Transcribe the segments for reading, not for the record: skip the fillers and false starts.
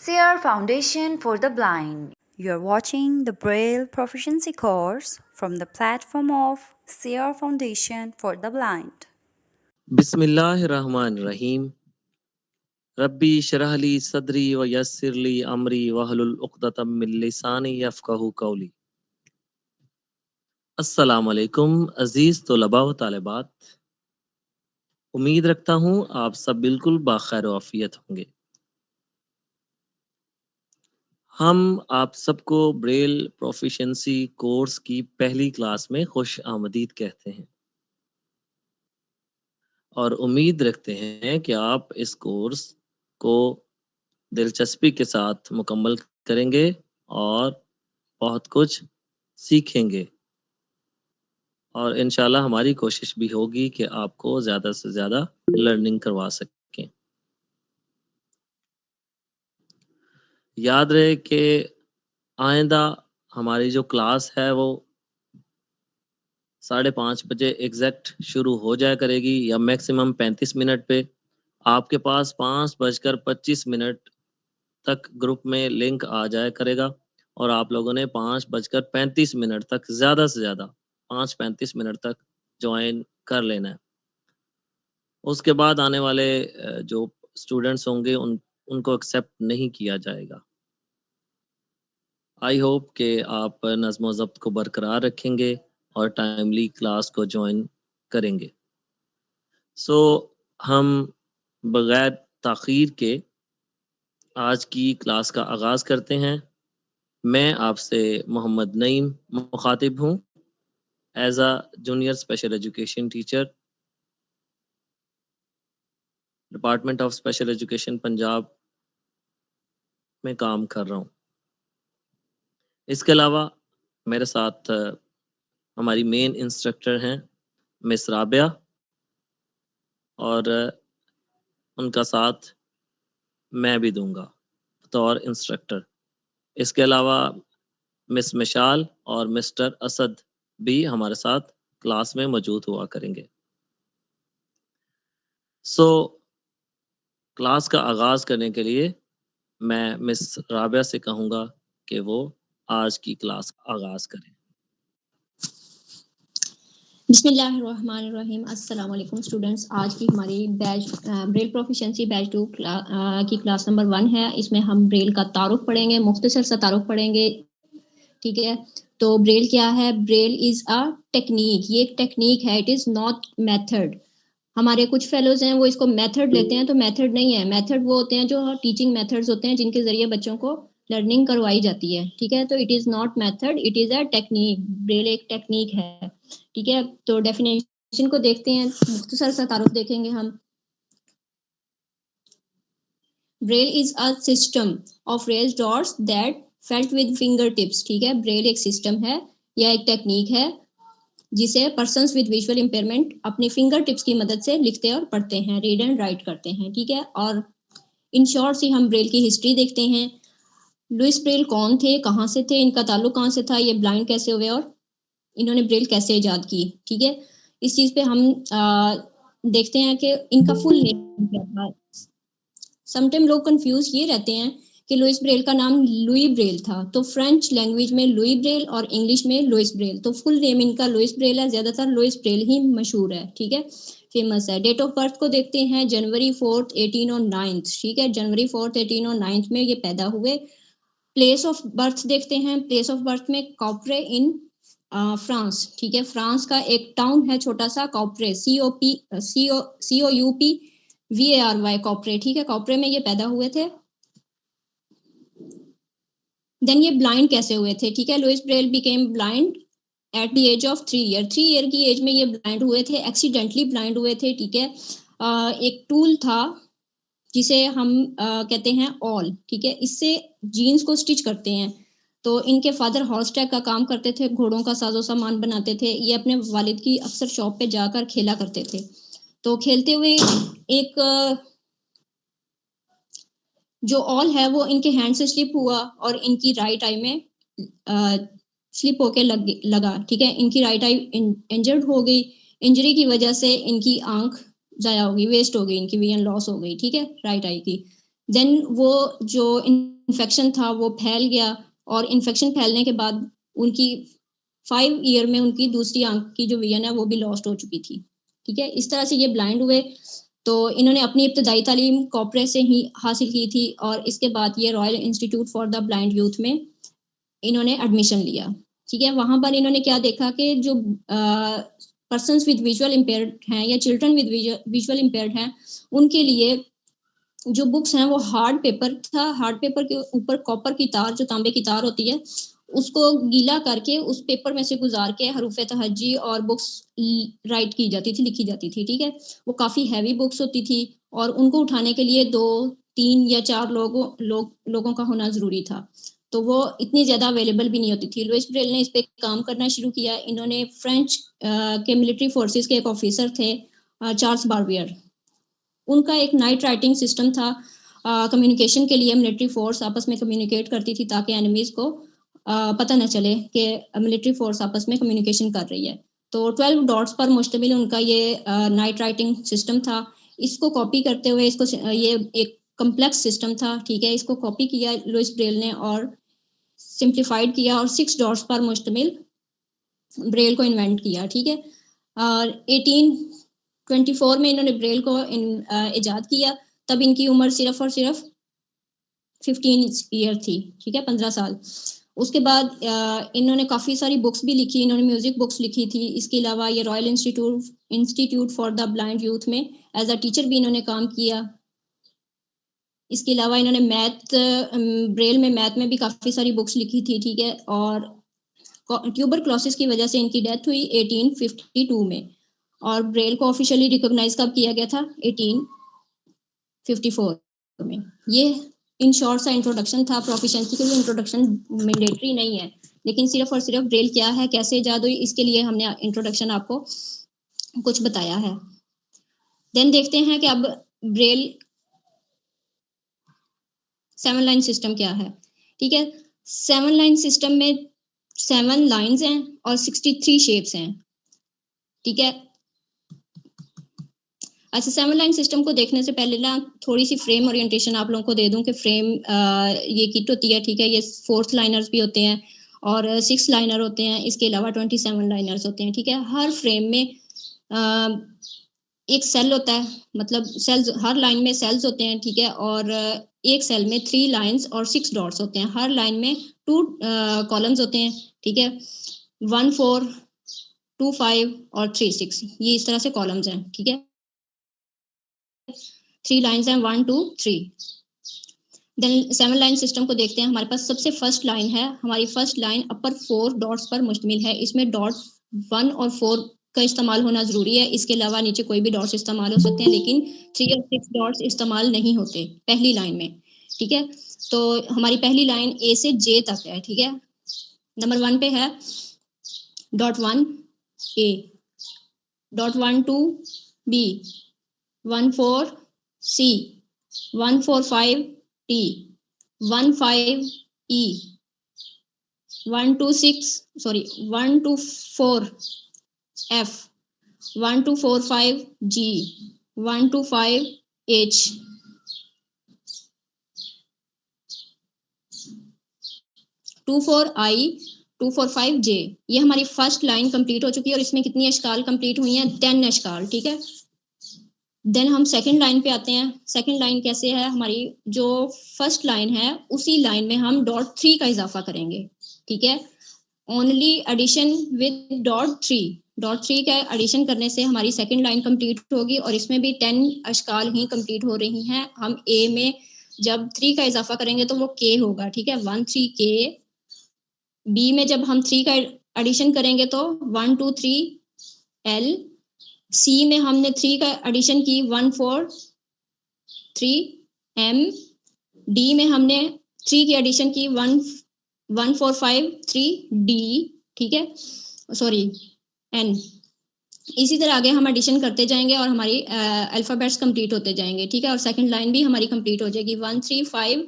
SEER Foundation for the Blind. You are watching the Braille Proficiency course from the platform of SEER Foundation for the Blind. बिस्मिल्लाहिर्रहमानिर्रहीम रब्बी शरह ली सदरी व यस्सिर ली अमरी वहलुल उक़दतम मिन लिसानी यफ़क़हू क़ौली। अस्सलाम वालेकुम अज़ीज़ तलबा व तालिबात, उम्मीद रखता हूँ आप सब बिल्कुल बाखैर व आफ़ियत होंगे। हम आप सबको ब्रेल प्रोफिशिएंसी कोर्स की पहली क्लास में खुश आमदीद कहते हैं और उम्मीद रखते हैं कि आप इस कोर्स को दिलचस्पी के साथ मुकम्मल करेंगे और बहुत कुछ सीखेंगे और इंशाल्लाह हमारी कोशिश भी होगी कि आपको ज़्यादा से ज़्यादा लर्निंग करवा सकें। याद रहे कि आइंदा हमारी जो क्लास है वो 5:30 बजे एग्जैक्ट शुरू हो जाया करेगी या मैक्सिमम 35 मिनट पे। आपके पास 5:25 तक ग्रुप में लिंक आ जाया करेगा और आप लोगों ने 5:35 तक ज़्यादा से ज़्यादा 5:35 तक ज्वाइन कर लेना है। उसके बाद आने वाले जो स्टूडेंट्स होंगे उनको एक्सेप्ट नहीं किया जाएगा। आई होप कि आप नज़्म ज़ब्त को बरकरार रखेंगे और टाइमली क्लास को ज्वाइन करेंगे। हम बगैर ताख़ीर के आज की क्लास का आगाज़ करते हैं। मैं आपसे मोहम्मद नईम मुखातिब हूँ as a junior special education teacher, department of special education Punjab में काम कर रहा हूँ। इसके अलावा मेरे साथ हमारी मेन इंस्ट्रक्टर हैं मिस राबिया और उनका साथ मैं भी दूंगा बतौर इंस्ट्रक्टर। इसके अलावा मिस मिशाल और मिस्टर असद भी हमारे साथ क्लास में मौजूद हुआ करेंगे। क्लास का आगाज़ करने के लिए मैं मिस राबिया से कहूँगा कि वो आज की क्लास का आगाज़ करें। बिस्मिल्लाहिर्रहमानिर्रहीम। अस्सलाम वालेकुम स्टूडेंट्स। आज की हमारी बैच ब्रेल प्रोफिशिएंसी बैच 2 की क्लास नंबर 1 है। इसमें हम ब्रेल का तारुफ पढ़ेंगे, मुख्तसर सा तारुफ पढ़ेंगे। ठीक है, तो ब्रेल क्या है? ब्रेल इज़ अ टेक्निक, ये एक टेक्निक है, इट इज़ नॉट मेथड। हमारे कुछ फेलोज हैं वो इसको मेथड लेते हैं, तो मेथड नहीं है। मेथड वो होते हैं जो टीचिंग मेथड्स होते हैं जिनके ज़रिए बच्चों को लर्निंग करवाई जाती है। ठीक है, तो it is not method, it is a technique. Braille एक टेक्निक है। ठीक है, तो डेफिनेशन को देखते हैं, मुख्तसर सा तारुफ देखेंगे हम। Braille is a system of raised dots that felt with finger tips. ठीक है, ब्रेल एक सिस्टम है या एक टेक्निक है जिसे पर्सन्स विद विजुअल इम्पेयरमेंट अपनी फिंगर टिप्स की मदद से लिखते और पढ़ते हैं, रीड एंड राइट करते हैं। ठीक है, और इन शॉर्ट से हम ब्रेल की हिस्ट्री देखते हैं। लुइस ब्रेल कौन थे, कहाँ से थे, इनका ताल्लुक कहाँ से था, ये ब्लाइंड कैसे हुए और इन्होंने ब्रेल कैसे ईजाद की। ठीक है, इस चीज़ पे हम देखते हैं कि इनका फुल नेम क्या था। समटाइम लोग कंफ्यूज ये रहते हैं कि लुइस ब्रेल का नाम लुई ब्रेल था, तो फ्रेंच लैंग्वेज में लुई ब्रेल और इंग्लिश में लुइस ब्रेल, तो फुल नेम इनका लुइस ब्रेल है। ज़्यादातर लुइस ब्रेल ही मशहूर है। ठीक है, फेमस है। डेट ऑफ बर्थ को देखते हैं, जनवरी 4, 1809। ठीक है, जनवरी 4, 1809 में ये पैदा हुए। प्लेस ऑफ बर्थ देखते हैं, प्लेस ऑफ बर्थ में कॉपरे इन फ्रांस। ठीक है, फ्रांस का एक टाउन है छोटा सा, कॉपरे, COPRE कॉपरे। ठीक है, कॉपरे में ये पैदा हुए थे। देन ये ब्लाइंड कैसे हुए थे? ठीक है, Louis Braille became blind at the age of 3 year. 3 year की एज में ये ब्लाइंड हुए थे, एक्सीडेंटली ब्लाइंड हुए थे। ठीक है, एक टूल था जिसे हम कहते हैं ऑल। ठीक है, इससे जीन्स को स्टिच करते हैं। तो इनके फादर हॉर्स ट्रैक का काम करते थे, घोड़ों का साजो सामान बनाते थे। ये अपने वालिद की अक्सर शॉप पे जाकर खेला करते थे। तो खेलते हुए एक जो ऑल है वो इनके हैंड से स्लिप हुआ और इनकी राइट आई में स्लिप होके लगा। ठीक है, इनकी राइट आई इंजर्ड हो गई। इंजरी की वजह से इनकी आंख जाया हो गई, वेस्ट हो गई, इनकी विजन लॉस हो गई। ठीक है, राइट आई की। देन वो जो इन्फेक्शन था वो फैल गया, और इन्फेक्शन फैलने के बाद उनकी 5 ईयर में उनकी दूसरी आंख की जो विजन है वो भी लॉस्ट हो चुकी थी। ठीक है, इस तरह से ये ब्लाइंड हुए। तो इन्होंने अपनी इब्तदाई तालीम कॉपरे से ही हासिल की थी, और इसके बाद ये royal institute for the blind youth में इन्होंने एडमिशन लिया। ठीक है, वहाँ पर इन्होंने क्या देखा कि जो पर्सन्स विद विजुअल इम्पेयर्ड हैं या चिल्ड्रन विद विजुअल इम्पेयर्ड हैं, उनके लिए जो बुक्स हैं वो हार्ड पेपर था। हार्ड पेपर के ऊपर कॉपर की तार, जो तांबे की तार होती है, उसको गीला करके उस पेपर में से गुजार के हरूफ तहज्जी और बुक्स राइट की जाती थी, लिखी जाती थी। ठीक है, वो काफ़ी हैवी बुक्स होती थी, और उनको उठाने के लिए 2, 3 या 4 लोगों का होना ज़रूरी था। तो वो इतनी ज़्यादा अवेलेबल भी नहीं होती थी। लुइस ब्रेल ने इस पे काम करना शुरू किया। इन्होंने फ्रेंच के मिलिट्री फोर्सेस के एक ऑफिसर थे, चार्ल्स बार्बियर। उनका एक नाइट राइटिंग सिस्टम था कम्युनिकेशन के लिए। मिलिट्री फोर्स आपस में कम्युनिकेट करती थी ताकि एनिमीज को पता न चले कि मिलिट्री फोर्स आपस में कम्युनिकेशन कर रही है। तो 12 डॉट्स पर मुश्तमिल उनका ये नाइट राइटिंग सिस्टम था। इसको कॉपी करते हुए इसको ये एक कम्प्लेक्स सिस्टम था। ठीक है, इसको कॉपी किया लुइस ब्रेल ने और सिंप्लीफाइड किया, और 6 डॉट्स पर मुश्तमिल ब्रेल को इन्वेंट किया। ठीक है, और 1824 में इन्होंने ब्रेल को इजाद किया। तब इनकी उम्र सिर्फ और सिर्फ 15 ईयर थी। ठीक है, 15 साल। उसके बाद इन्होंने काफ़ी सारी बुक्स भी लिखी। इन्होंने म्यूजिक बुक्स लिखी थी। इसके अलावा ये royal institute for the blind youth में एज अ टीचर भी इन्होंने काम किया। इसके अलावा इन्होंने ब्रेल में मैथ में भी काफ़ी सारी बुक्स लिखी थी। ठीक है, और ट्यूबरक्लोसिस की वजह से इनकी डेथ हुई 1852 में, और ब्रेल को ऑफिशियली रिकॉग्नाइज कब किया गया था? 1854 में। ये इन शॉर्ट सा इंट्रोडक्शन था। प्रोफिशिएंसी के लिए इंट्रोडक्शन मैंडेटरी नहीं है, लेकिन सिर्फ और सिर्फ ब्रेल क्या है, कैसे ईजाद हुई, इसके लिए हमने इंट्रोडक्शन आपको कुछ बताया है। देन देखते हैं कि अब ब्रेल 7 लाइन सिस्टम क्या है। ठीक है, 7 लाइन सिस्टम में 7 लाइंस हैं और 63 शेप्स हैं। ठीक है, अच्छा, 7 लाइन सिस्टम को देखने से पहले ना थोड़ी सी फ्रेम ओरिएंटेशन आप लोगों को दे दूं कि फ्रेम ये किट होती है। ठीक है, ये 4th लाइनर्स भी होते हैं और 6 लाइनर होते हैं। इसके अलावा 27 लाइनर्स होते हैं। ठीक है, हर फ्रेम में एक सेल होता है, मतलब सेल्स, हर लाइन में सेल्स होते हैं। ठीक है, और एक सेल में 3 लाइंस और 6 डॉट्स होते हैं। हर लाइन में 2 कॉलम्स होते हैं। ठीक है, 1, 4, 2, 5 और 3, 6, ये इस तरह से कॉलम्स हैं। ठीक है, 3 लाइंस हैं, 1, 2, 3। देन 7 लाइन सिस्टम को देखते हैं। हमारे पास सबसे फर्स्ट लाइन है। हमारी फर्स्ट लाइन अपर 4 डॉट्स पर मुश्तमिल है। इसमें डॉट 1 और 4 का इस्तेमाल होना ज़रूरी है। इसके अलावा नीचे कोई भी डॉट्स इस्तेमाल हो सकते हैं, लेकिन 3 और 6 डॉट्स इस्तेमाल नहीं होते पहली लाइन में। ठीक है, तो हमारी पहली लाइन ए से जे तक है। ठीक है, नंबर 1 पे है dot 1 A, dot 1 2 B, 1 4 C, 1 4 5 T, 1 5 E, 1 2 6 sorry 1 2 4 F, 1 2 4 5 G, 1 2 5 H, 2 4 I, 2 4 5 J। ये हमारी फर्स्ट लाइन कंप्लीट हो चुकी है, और इसमें कितनी अशकाल कंप्लीट हुई हैं? 10 अशकाल। ठीक है, देन हम सेकंड लाइन पे आते हैं। सेकंड लाइन कैसे है? हमारी जो फर्स्ट लाइन है उसी लाइन में हम डॉट 3 का इजाफा करेंगे। ठीक है, only addition with dot 3। Dot 3 का एडिशन करने से हमारी सेकंड लाइन कंप्लीट होगी, और इसमें भी 10 अशकाल ही कंप्लीट हो रही हैं। हम ए में जब 3 का इजाफा करेंगे तो वो के होगा। ठीक है, 1 3 के। बी में जब हम 3 का एडिशन करेंगे तो 1 2 3 एल। सी में हमने 3 का एडिशन की 1 4 3 एम। डी में हमने 3 की एडिशन की 1 4 5 3 डी। ठीक है, सॉरी एन। इसी तरह आगे हम एडिशन करते जाएंगे और हमारी अल्फाबेट्स कंप्लीट होते जाएंगे। ठीक है, और सेकंड लाइन भी हमारी कंप्लीट हो जाएगी 1 3 5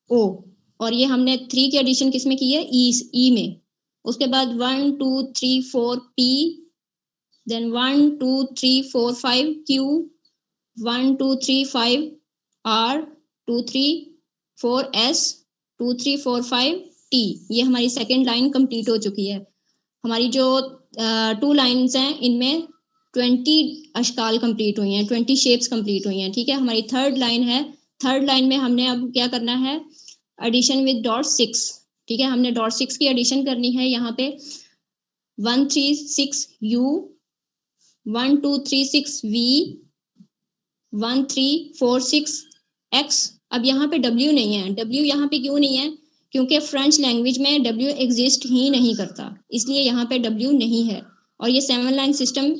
ओ। और ये हमने 3 की एडिशन किस में की है? ई में। उसके बाद 1 2 3 4 P, then 1 2 3 4 5 Q, 1 2 3 5 R, 2 3 4S 2 3 4 5 T। ये हमारी सेकेंड लाइन कंप्लीट हो चुकी है। हमारी जो 2 लाइन्स हैं इनमें 20 अशकाल कंप्लीट हुई हैं, 20 शेप्स कंप्लीट हुई हैं, ठीक है। हमारी थर्ड लाइन है, थर्ड लाइन में हमने अब क्या करना है, एडिशन विद डॉट 6, ठीक है। हमने डॉट 6 की एडिशन करनी है यहाँ पे 136U 1236V 1346X। अब यहाँ पे W नहीं है, W यहाँ पे क्यों नहीं है, क्योंकि फ्रेंच लैंग्वेज में W एग्जिस्ट ही नहीं करता, इसलिए यहाँ पे W नहीं है। और ये 7 लाइन सिस्टम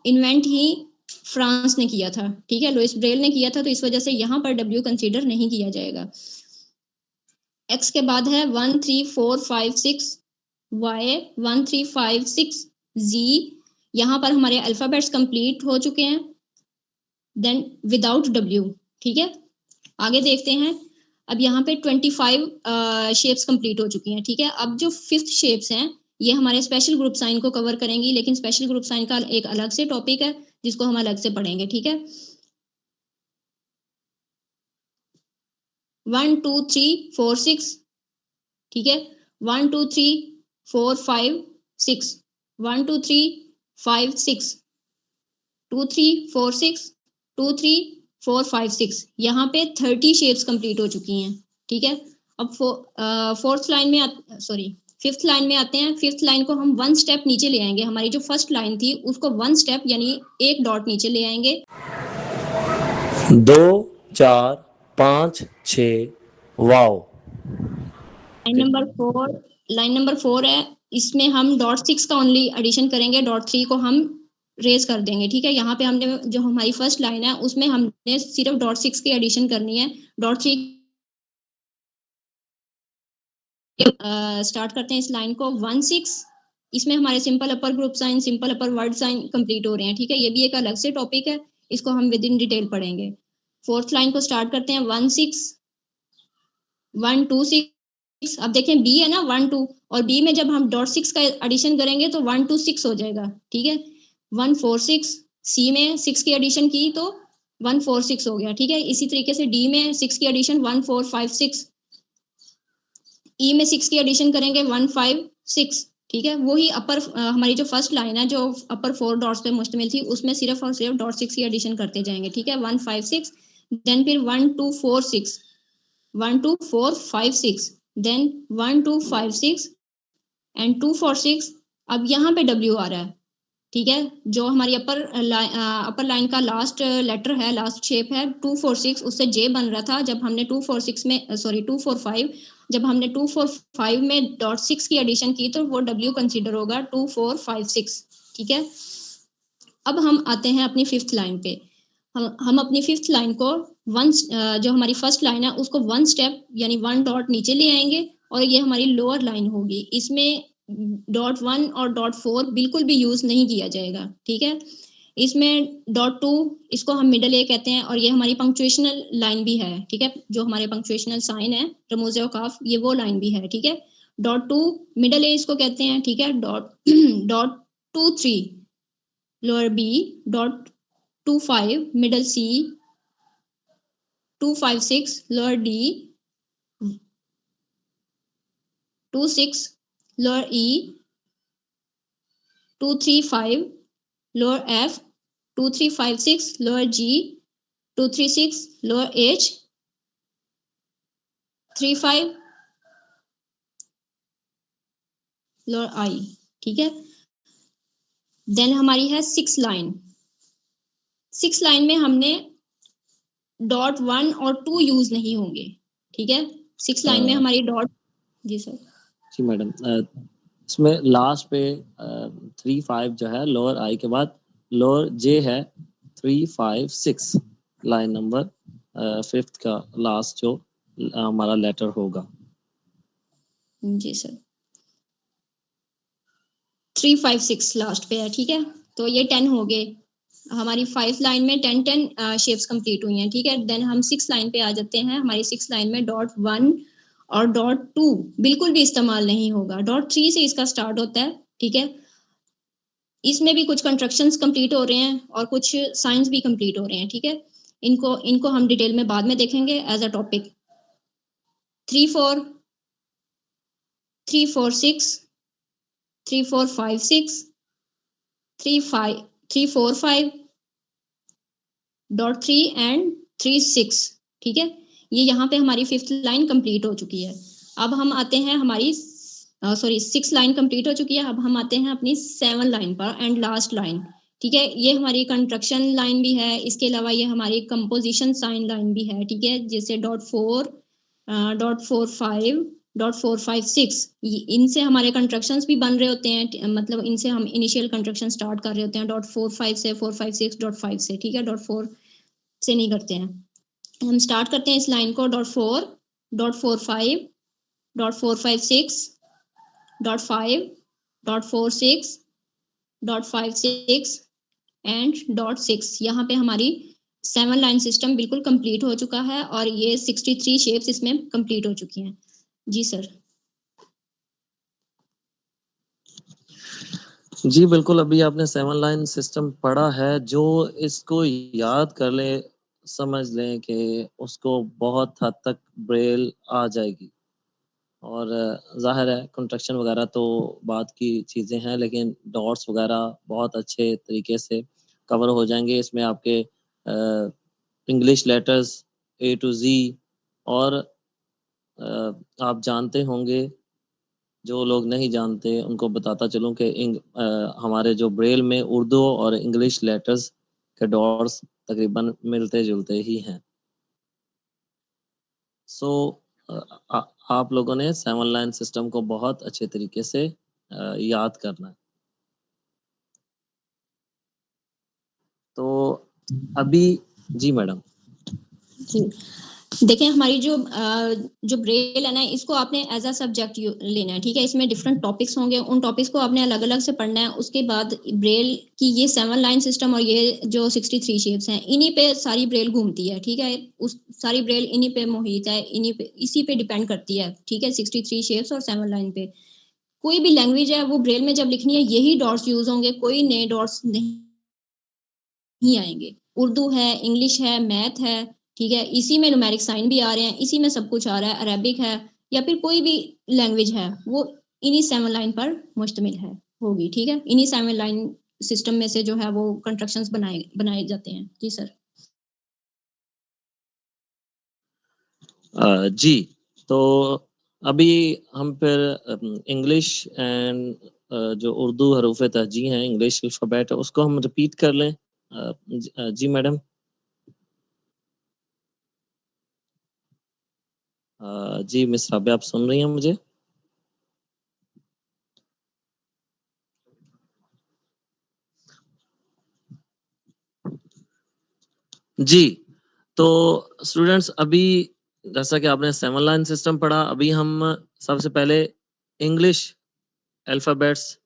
इन्वेंट ही फ्रांस ने किया था, ठीक है, लुइस ब्रेल ने किया था, तो इस वजह से यहाँ पर W कंसीडर नहीं किया जाएगा। X के बाद है 13456 Y 1356 Z। यहाँ पर हमारे अल्फाबेट्स कंप्लीट हो चुके हैं, देन विदाउट W, ठीक है। आगे देखते हैं, अब यहाँ पे 25 शेप्स कंप्लीट हो चुकी हैं, ठीक है। अब जो 5th शेप्स हैं ये हमारे स्पेशल ग्रुप साइन को कवर करेंगी, लेकिन स्पेशल ग्रुप साइन का एक अलग से टॉपिक है जिसको हम अलग से पढ़ेंगे, ठीक है। 1 2 3 4 6, ठीक है। 1 2 3 4 5 6 1 2 3 5 6 2 3 4 6 2 3 4 5 6। यहाँ पे 30 शेप्स कंप्लीट हो चुकी हैं, ठीक है। अब फोर्थ लाइन में सॉरी 5th लाइन में आते हैं। 5th लाइन को हम 1 स्टेप नीचे ले आएंगे, हमारी जो फर्स्ट लाइन थी उसको 1 स्टेप यानी 1 डॉट नीचे ले आएंगे। 2 4 5 6 वाओ। लाइन नंबर 4 है, इसमें हम डॉट 6 का ओनली एडिशन करेंगे, डॉट 3 को हम रेज कर देंगे, ठीक है। यहाँ पे हमने जो हमारी फर्स्ट लाइन है उसमें हमने सिर्फ डॉट 6 की एडिशन करनी है, डॉट 3 स्टार्ट करते हैं इस लाइन को 1 6। इसमें हमारे सिंपल अपर ग्रुप साइन, सिंपल अपर वर्ड साइन कंप्लीट हो रहे हैं, ठीक है। ये भी एक अलग से टॉपिक है, इसको हम विद इन डिटेल पढ़ेंगे। फोर्थ लाइन को स्टार्ट करते हैं 1 6 1 2 6। अब देखें बी है ना 1 2, और बी में जब हम डॉट 6 का एडिशन करेंगे तो 1 2 6 हो जाएगा, ठीक है। 1 4 6, सी में 6 की एडिशन की तो 1 4 6 हो गया, ठीक है। इसी तरीके से डी में 6 की एडिशन 1 4 5 6, ई में 6 की एडिशन करेंगे 1 5 6, ठीक है। वही अपर हमारी जो फर्स्ट लाइन है जो अपर 4 डॉट्स पे मुश्तमिल थी उसमें सिर्फ और सिर्फ डॉट 6 की एडिशन करते जाएंगे, ठीक है। 1 5 6, देन फिर 1 2 4 6 1 2 4 5 6, देन 1 2 5 6 एंड 2 4 6। अब यहाँ पे W आ रहा है, ठीक है। जो हमारी अपर लाइन का लास्ट लेटर है, लास्ट शेप है 2 4 6, उससे J बन रहा था। जब हमने 2 4 6 में 2 4 5, जब हमने 2 4 5 में डॉट 6 की एडिशन की तो वो W कंसीडर होगा 2 4 5 6, ठीक है। अब हम आते हैं अपनी 5th लाइन पे। हम अपनी 5th लाइन को जो हमारी फर्स्ट लाइन है उसको 1 स्टेप यानी 1 डॉट नीचे ले आएंगे, और ये हमारी लोअर लाइन होगी। इसमें डॉट 1 और डॉट 4 बिल्कुल भी यूज नहीं किया जाएगा, ठीक है। इसमें डॉट 2 इसको हम मिडल ए कहते हैं, और ये हमारी पंक्चुएशनल लाइन भी है, ठीक है। जो हमारे पंक्चुएशनल साइन है रमूज़ औकाफ, ये वो लाइन भी है, ठीक है। डॉट 2 मिडल ए इसको कहते हैं, ठीक है। Dot 2 3 lower B, dot 2 5 middle C, 2 5 6 lower D, 2 6 lower E, 2 3 5 lower F, 2 3 5 6 lower G, 2 3 6 lower H, 3 5 lower I, ठीक है। देन हमारी है 6 लाइन। 6 लाइन में हमने डॉट 1 और 2 यूज नहीं होंगे, ठीक है। 6 लाइन में हमारी डॉट, जी सर। जी मैडम, इसमें लास्ट पे 3 5 जो है लोअर आई के बाद लोअर जे है 3 5 6, लाइन नंबर 5th का लास्ट जो हमारा लेटर होगा। जी सर, 3 5 6 लास्ट पे है, ठीक है। तो ये 10 हो गए हमारी 5th लाइन में 10 शेप्स कंप्लीट हुई हैं, ठीक है। देन हम 6 लाइन पे आ जाते हैं। हमारी 6 लाइन में डॉट 1 और डॉट 2 बिल्कुल भी इस्तेमाल नहीं होगा, डॉट 3 से इसका स्टार्ट होता है, ठीक है। इसमें भी कुछ कंस्ट्रक्शंस कंप्लीट हो रहे हैं और कुछ साइंस भी कंप्लीट हो रहे हैं, ठीक है। इनको हम डिटेल में बाद में देखेंगे as a topic. 3 4 3 4 6 3 4 5 6 3 5 3 4 5 dot 3 and 3 6। ठीक है, ये यहाँ पे हमारी 5th लाइन कंप्लीट हो चुकी है। अब हम आते हैं हमारी 6 लाइन कंप्लीट हो चुकी है। अब हम आते हैं अपनी 7 लाइन पर एंड लास्ट लाइन। ठीक है, ये हमारी कंस्ट्रक्शन लाइन भी है, इसके अलावा ये हमारी कंपोजिशन साइन लाइन भी है। ठीक है, जैसे डॉट 4 5 .456 इनसे हमारे कंस्ट्रक्शंस भी बन रहे होते हैं, मतलब इनसे हम इनिशियल कंस्ट्रक्शन स्टार्ट कर रहे होते हैं .45 से 456.5 से। ठीक है, .4 से नहीं करते हैं, हम स्टार्ट करते हैं इस लाइन को .4 .45 .456 .5 .46 .56 एंड .6। यहाँ पे हमारी 7 लाइन सिस्टम बिल्कुल कंप्लीट हो चुका है और ये 63 शेप्स इसमें कंप्लीट हो चुकी हैं। जी सर। जी बिल्कुल, अभी आपने 7 लाइन सिस्टम पढ़ा है। जो इसको याद कर ले, समझ लें कि उसको बहुत हद तक ब्रेल आ जाएगी। और ज़ाहिर है कंस्ट्रक्शन वगैरह तो बात की चीज़ें हैं, लेकिन डॉट्स वगैरह बहुत अच्छे तरीके से कवर हो जाएंगे। इसमें आपके English letters A to Z, और आप जानते होंगे, जो लोग नहीं जानते उनको बताता चलूं कि हमारे जो ब्रेल में उर्दू और इंग्लिश लेटर्स के डॉट्स तकरीबन मिलते जुलते ही हैं। सो आप लोगों ने 7 लाइन सिस्टम को बहुत अच्छे तरीके से याद करना है। तो अभी जी मैडम। जी देखें, हमारी जो ब्रेल है ना, इसको आपने एज अ सब्जेक्ट लेना है। ठीक है, इसमें डिफरेंट टॉपिक्स होंगे, उन टॉपिक्स को आपने अलग अलग से पढ़ना है। उसके बाद ब्रेल की ये 7 लाइन सिस्टम और ये जो 63 शेप्स हैं, इन्हीं पे सारी ब्रेल घूमती है। ठीक है, उस सारी ब्रेल इन्हीं पे मोहित है, इसी पे डिपेंड करती है। ठीक है, 63 शेप्स और 7 लाइन पे। कोई भी लैंग्वेज है वो ब्रेल में जब लिखनी है यही डॉट्स यूज होंगे, कोई नए डॉट्स नहीं आएंगे। उर्दू है, इंग्लिश है, मैथ है, ठीक है, इसी में न्यूमेरिक साइन भी आ रहे हैं, इसी में सब कुछ आ रहा है। अरेबिक है या फिर कोई भी लैंग्वेज है, वो इन्हीं 7 लाइन पर मुश्तमिल है होगी। ठीक है, इन्हीं 7 लाइन सिस्टम में से जो है वो कंस्ट्रक्शंस बनाए जाते हैं। जी सर। जी, तो अभी हम फिर इंग्लिश एंड जो उर्दू हरूफ तरजीह हैं, इंग्लिश अल्फ़ाबेट है, उसको हम रिपीट कर लें। जी मैडम। जी मिस राबिया, आप सुन रही हैं मुझे? जी, तो स्टूडेंट्स, अभी जैसा कि आपने 7 लाइन सिस्टम पढ़ा, अभी हम सबसे पहले इंग्लिश अल्फ़ाबेट्स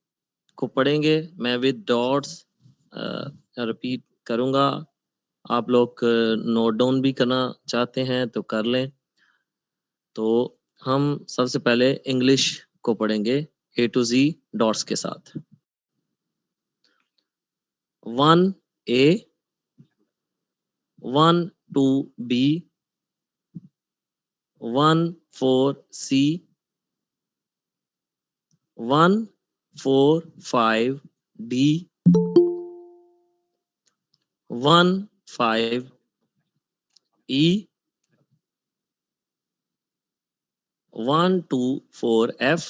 को पढ़ेंगे। मैं विद डॉट्स रिपीट करूँगा। आप लोग नोट डाउन भी करना चाहते हैं तो कर लें। तो हम सबसे पहले इंग्लिश को पढ़ेंगे A to Z डॉट्स के साथ। 1 A, 1 2 B, 1 4 C, 1 4 5 D, 1 5 E, 1 2 4 F,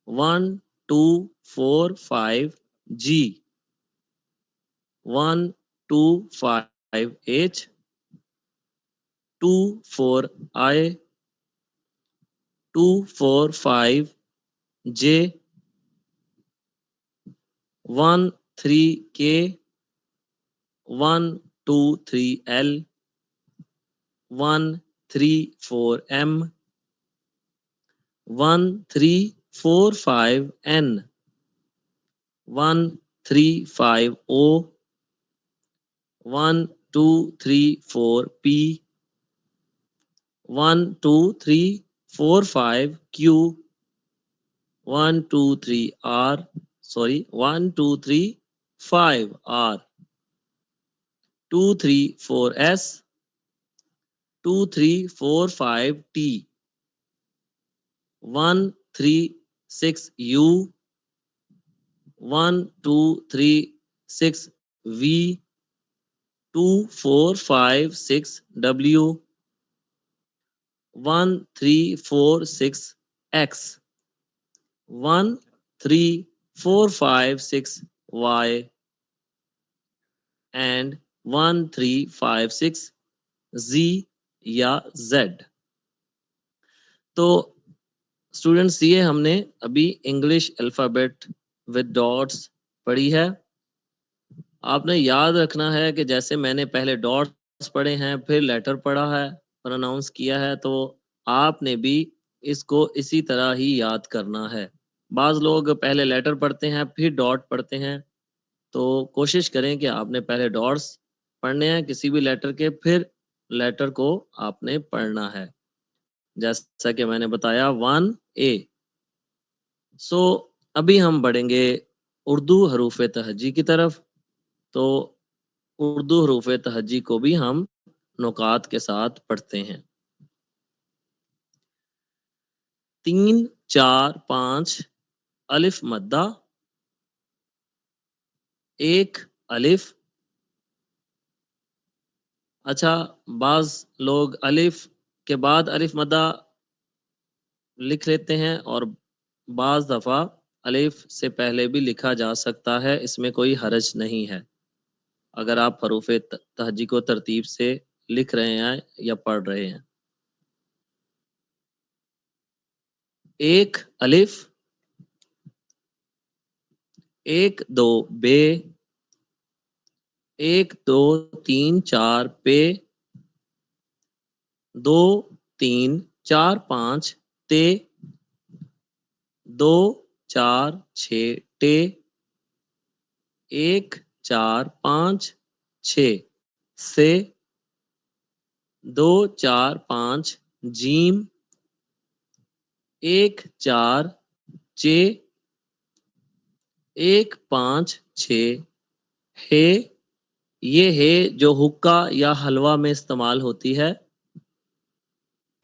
1 2 4 5 G, 1 2 5 H, 2 4 I, 2 4 5 J, 1 3 K, 1 2 3 L, 1 3 4 M, 1 3 4 5 N, 1 3 5 O, 1 2 3 4 P, 1 2 3 4 5 Q, 1 2 3 R, 1 2 3 5 R, 2 3 4 S, 2 3 4 5 T 1 3 6 U 1 2 3 6 V 2 4 5 6 W 1 3 4 6 X 1 3 4 5 6 Y and 1 3 5 6 Z या Z। तो students ये हमने अभी English alphabet with dots पढ़ी है। आपने याद रखना है कि जैसे मैंने पहले डॉट्स पढ़े हैं, फिर लेटर पढ़ा है, प्रोनाउंस किया है, तो आपने भी इसको इसी तरह ही याद करना है। बाज़ लोग पहले लेटर पढ़ते हैं, फिर डॉट पढ़ते हैं, तो कोशिश करें कि आपने पहले डॉट्स पढ़ने हैं किसी भी लेटर के, फिर लेटर को आपने पढ़ना है। जैसा कि मैंने बताया 1A। सो अभी हम बढ़ेंगे उर्दू हरूफ तहज्जी की तरफ। तो उर्दू हरूफ तहज्जी को भी हम नुकात के साथ पढ़ते हैं। 3 4 5 अलिफ मद्दा, 1 अलिफ। अच्छा, बाज़ लोग अलिफ के बाद अलिफ मद्दा लिख लेते हैं और बाज़ दफ़ा अलिफ से पहले भी लिखा जा सकता है, इसमें कोई हर्ज नहीं है अगर आप हरूफ तहज्जी को तरतीब से लिख रहे हैं या पढ़ रहे हैं। 1 अलिफ, 1 2 बे, 1 2 3 4 पे, 2 3 4 5 ते, 2 4 6 टे, 1 4 5 6 से, 2 4 5 जीम, 1 4 चे, 1 5 6 हे। ये हे जो हुक्का या हलवा में इस्तेमाल होती है,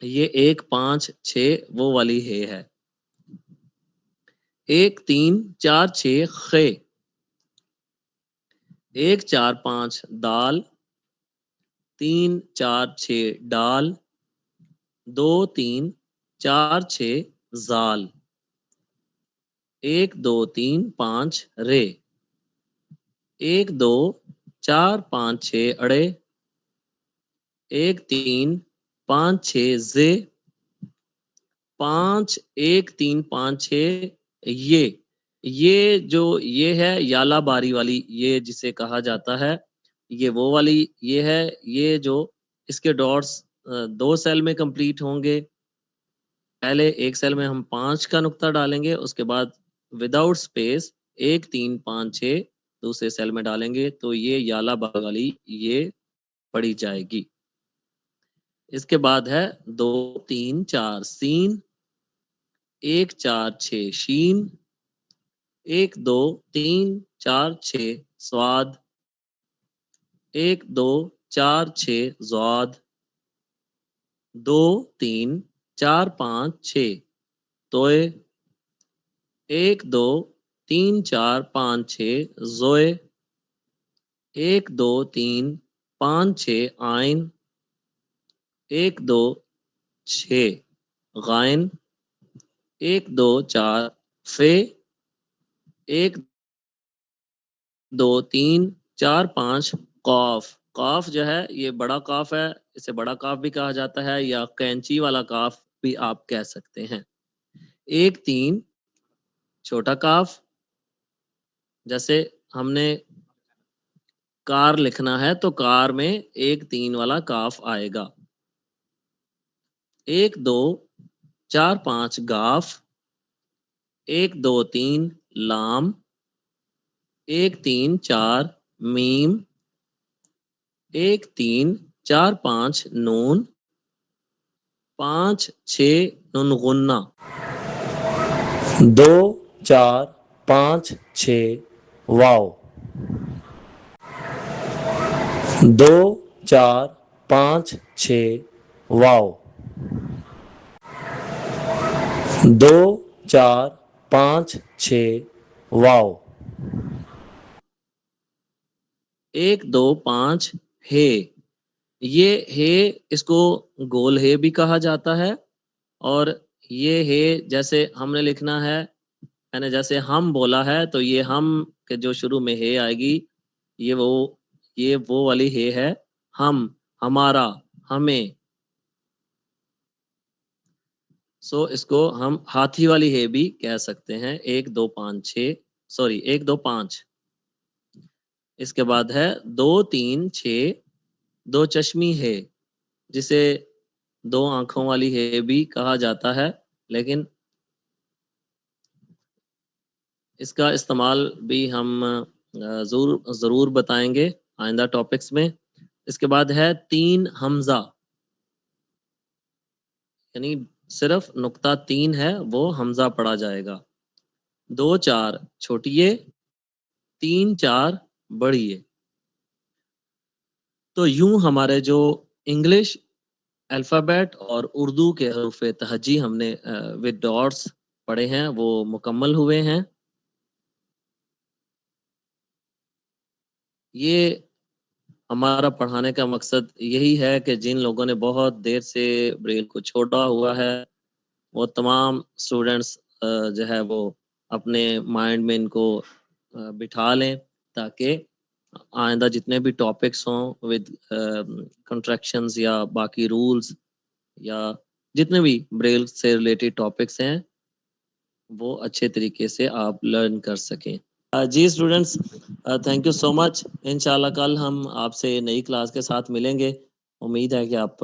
ये 1 5 6 वो वाली हे है। 1 3 4 6 खे, 1 4 5 दाल, 3 4 6 डाल, 2 3 4 6 जाल, 1 2 3 5 रे, 1 2 4 5 6 अड़े, 1 3 5 6 जे, 5 1 3 5 6 ये जो ये है याला बारी वाली, ये जिसे कहा जाता है, ये वो वाली ये है। ये जो इसके डॉट्स 2 सेल में कंप्लीट होंगे। पहले एक सेल में हम 5 का नुक्ता डालेंगे, उसके बाद विदाउट स्पेस 1 3 5 6 दूसरे सेल में डालेंगे, तो ये याला बारी वाली ये पढ़ी जाएगी। इसके बाद है 2 3 4 सीन, 1 4 6 शीन, 1 2 3 4 6 स्वाद, 1 2 4 6 ज़ाद, 2 3 4 5 6 तोए, 1 2 3 4 5 6 ज़ोए, 1 2 3 5 6 आइन, 1 2 6 गायन, 1 2 4 फे, 1 2 3 4 5 कॉफ। कॉफ जो है ये बड़ा काफ है, इसे बड़ा काफ भी कहा जाता है या कैंची वाला काफ भी आप कह सकते हैं। 1 3 छोटा काफ, जैसे हमने कार लिखना है तो कार में 1 3 वाला काफ आएगा। 1 2 4 5 गाफ, 1 2 3 लाम, 1 3 4 मीम, 1 3 4 5 नून, 5 6 नून गुन्ना, 2 4 5 6 वाव, 2 4 5 6 वाओ। 2 4 5 6 वाओ। 1 2 5 हे। ये हे इसको गोल हे भी कहा जाता है और ये हे जैसे हमने लिखना है, मैंने जैसे हम बोला है तो ये हम के जो शुरू में हे आएगी ये वो ये वो वाली हे है। हम, हमारा, हमें। सो इसको हम हाथी वाली हे भी कह सकते हैं। 1 2 5 6 सॉरी 1 2 5। इसके बाद है 2 3 6 दो चश्मी है, जिसे दो आंखों वाली है भी कहा जाता है, लेकिन इसका इस्तेमाल भी हम ज़रूर बताएंगे आइंदा टॉपिक्स में। इसके बाद है 3 हमज़ा, यानी सिर्फ नुक्ता 3 है वो हमज़ा पढ़ा जाएगा। 2 4 छोटिए, 3 4 बड़िए। तो यूं हमारे जो इंग्लिश अल्फ़ाबेट और उर्दू के हरूफ़ तहजी हमने विद डॉट्स पढ़े हैं वो मुकम्मल हुए हैं। ये हमारा पढ़ाने का मकसद यही है कि जिन लोगों ने बहुत देर से ब्रेल को छोड़ा हुआ है, वो तमाम स्टूडेंट्स जो है वो अपने माइंड में इनको बिठा लें, ताकि आइंदा जितने भी टॉपिक्स हों विद कंट्रैक्शंस या बाकी रूल्स या जितने भी ब्रेल से रिलेटेड टॉपिक्स हैं, वो अच्छे तरीके से आप लर्न कर सकें। जी students, thank you so much. इंशाल्लाह कल हम आपसे नई क्लास के साथ मिलेंगे। उम्मीद है कि आप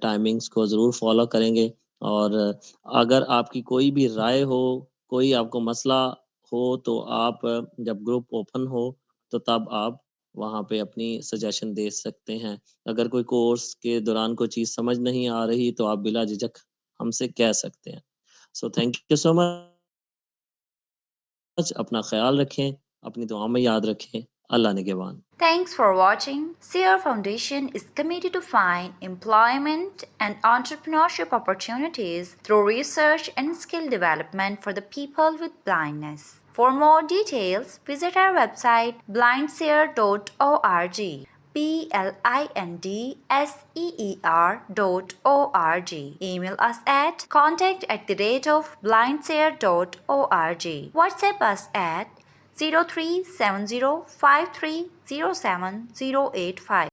टाइमिंग्स को ज़रूर फॉलो करेंगे और अगर आपकी कोई भी राय हो, कोई आपको मसला हो तो आप जब ग्रुप ओपन हो तो तब आप वहाँ पे अपनी सजेशन दे सकते हैं। अगर कोई कोर्स के दौरान कोई चीज़ समझ नहीं आ रही तो आप बिला झिझक हमसे कह सकते हैं। So thank you so much. अपना ख्याल रखें, अपनी दुआ में याद रखें। अल्लाह निगहबान। Thanks for watching. Sierra Foundation is committed to find employment and entrepreneurship opportunities through research and skill development for the people with blindness. For more details, visit our website blindseer.org. blindseer.org. Email us at contact@blindseer.org. WhatsApp us at 037053070885.